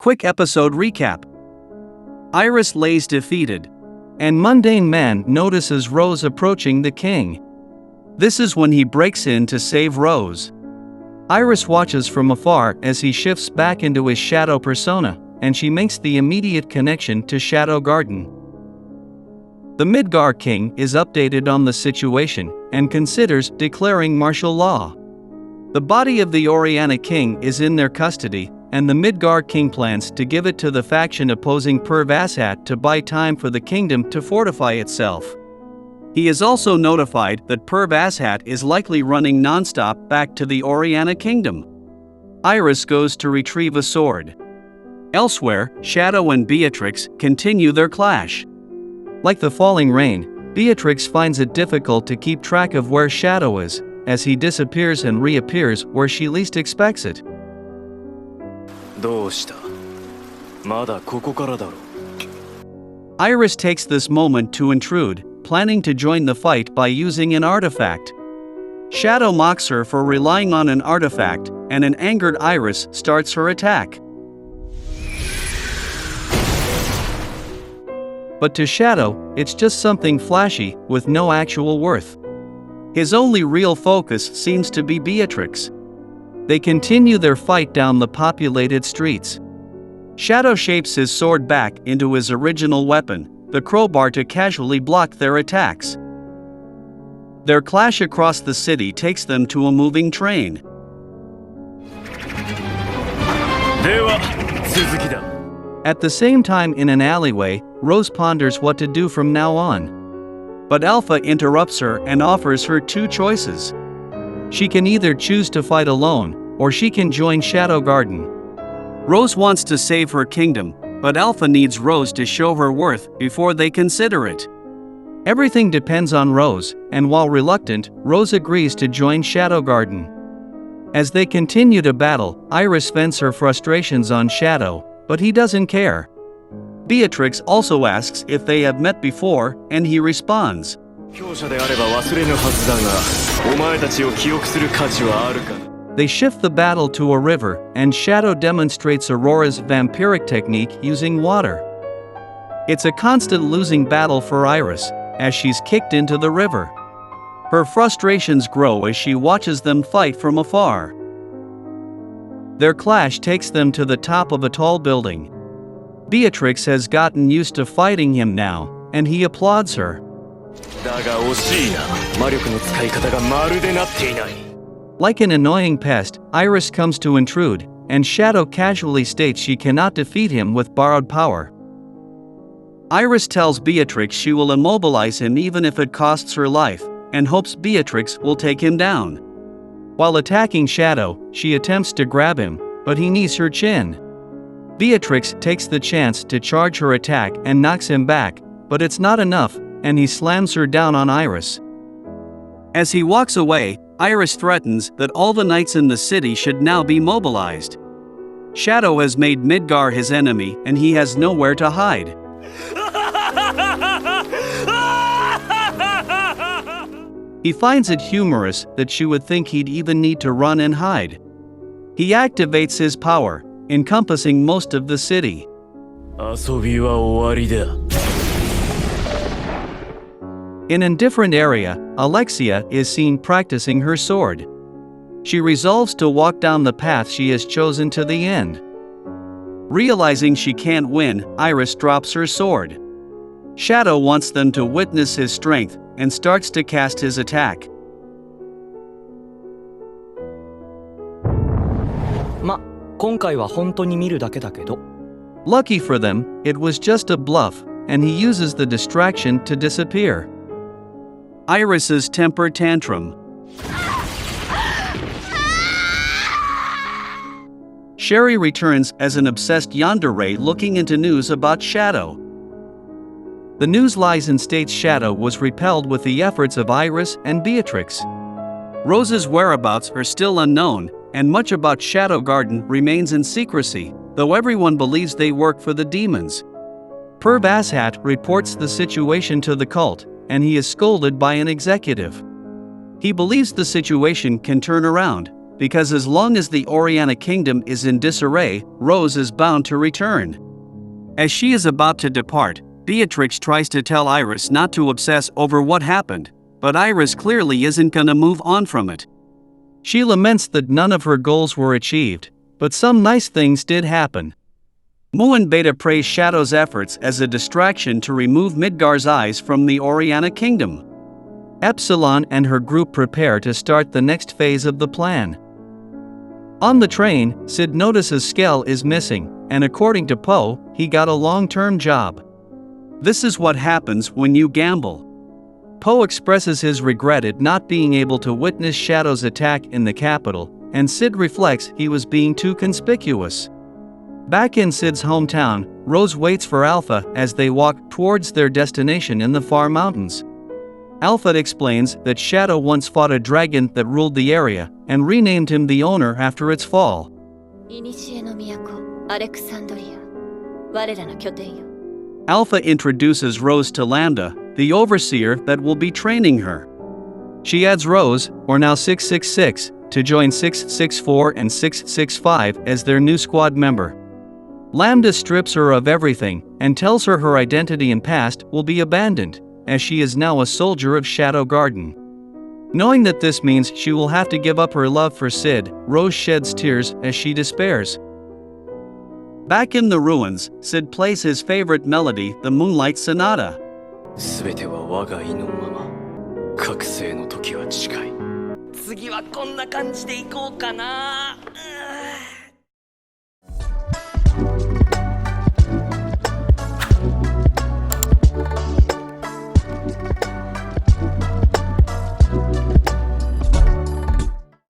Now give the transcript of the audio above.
Quick episode recap. Iris lays defeated, and Mundane Mann notices Rose approaching the king. This is when he breaks in to save Rose. Iris watches from afar as he shifts back into his shadow persona, and she makes the immediate connection to Shadow Garden. The Midgar king is updated on the situation and considers declaring martial law. The body of the Oriana king is in their custody, and the Midgar king plans to give it to the faction opposing Pervashat to buy time for the kingdom to fortify itself. He is also notified that Pervashat is likely running non-stop back to the Oriana kingdom. Iris goes to retrieve a sword. Elsewhere, Shadow and Beatrix continue their clash. Like the falling rain, Beatrix finds it difficult to keep track of where Shadow is, as he disappears and reappears where she least expects it. Iris takes this moment to intrude, planning to join the fight by using an artifact. Shadow mocks her for relying on an artifact, and an angered Iris starts her attack. But to Shadow, it's just something flashy, with no actual worth. His only real focus seems to be Beatrix. They continue their fight down the populated streets. Shadow shapes his sword back into his original weapon, the crowbar, to casually block their attacks. Their clash across the city takes them to a moving train. At the same time, in an alleyway, Rose ponders what to do from now on. But Alpha interrupts her and offers her two choices. She can either choose to fight alone, or she can join Shadow Garden. Rose wants to save her kingdom, but Alpha needs Rose to show her worth before they consider it. Everything depends on Rose, and while reluctant, Rose agrees to join Shadow Garden. As they continue to battle, Iris vents her frustrations on Shadow, but he doesn't care. Beatrix also asks if they have met before, and he responds. They shift the battle to a river, and Shadow demonstrates Aurora's vampiric technique using water. It's a constant losing battle for Iris, as she's kicked into the river. Her frustrations grow as she watches them fight from afar. Their clash takes them to the top of a tall building. Beatrix has gotten used to fighting him now, and he applauds her. Like an annoying pest, Iris comes to intrude, and Shadow casually states she cannot defeat him with borrowed power. Iris tells Beatrix she will immobilize him even if it costs her life, and hopes Beatrix will take him down. While attacking Shadow, she attempts to grab him, but he knees her chin. Beatrix takes the chance to charge her attack and knocks him back, but it's not enough, and he slams her down on Iris. As he walks away, Iris threatens that all the knights in the city should now be mobilized. Shadow has made Midgar his enemy, and he has nowhere to hide. He finds it humorous that she would think he'd even need to run and hide. He activates his power, encompassing most of the city. In a different area, Alexia is seen practicing her sword. She resolves to walk down the path she has chosen to the end. Realizing she can't win, Iris drops her sword. Shadow wants them to witness his strength and starts to cast his attack. Lucky for them, it was just a bluff, and he uses the distraction to disappear. Iris's temper tantrum. Sherry returns as an obsessed yandere looking into news about Shadow. The news lies and states Shadow was repelled with the efforts of Iris and Beatrix. Rose's whereabouts are still unknown, and much about Shadow Garden remains in secrecy, though everyone believes they work for the demons. Pervashat reports the situation to the cult, and he is scolded by an executive. He believes the situation can turn around, because as long as the Oriana kingdom is in disarray, Rose is bound to return. As she is about to depart, Beatrix tries to tell Iris not to obsess over what happened, but Iris clearly isn't gonna move on from it. She laments that none of her goals were achieved, but some nice things did happen. Mu and Beta praise Shadow's efforts as a distraction to remove Midgar's eyes from the Oriana kingdom. Epsilon and her group prepare to start the next phase of the plan. On the train, Sid notices Skell is missing, and according to Poe, he got a long-term job. This is what happens when you gamble. Poe expresses his regret at not being able to witness Shadow's attack in the capital, and Sid reflects he was being too conspicuous. Back in Sid's hometown, Rose waits for Alpha as they walk towards their destination in the far mountains. Alpha explains that Shadow once fought a dragon that ruled the area, and renamed him the owner after its fall. Alpha introduces Rose to Lambda, the overseer that will be training her. She adds Rose, or now 666, to join 664 and 665 as their new squad member. Lambda strips her of everything, and tells her her identity and past will be abandoned, as she is now a soldier of Shadow Garden. Knowing that this means she will have to give up her love for Sid, Rose sheds tears as she despairs. Back in the ruins, Sid plays his favorite melody, the Moonlight Sonata.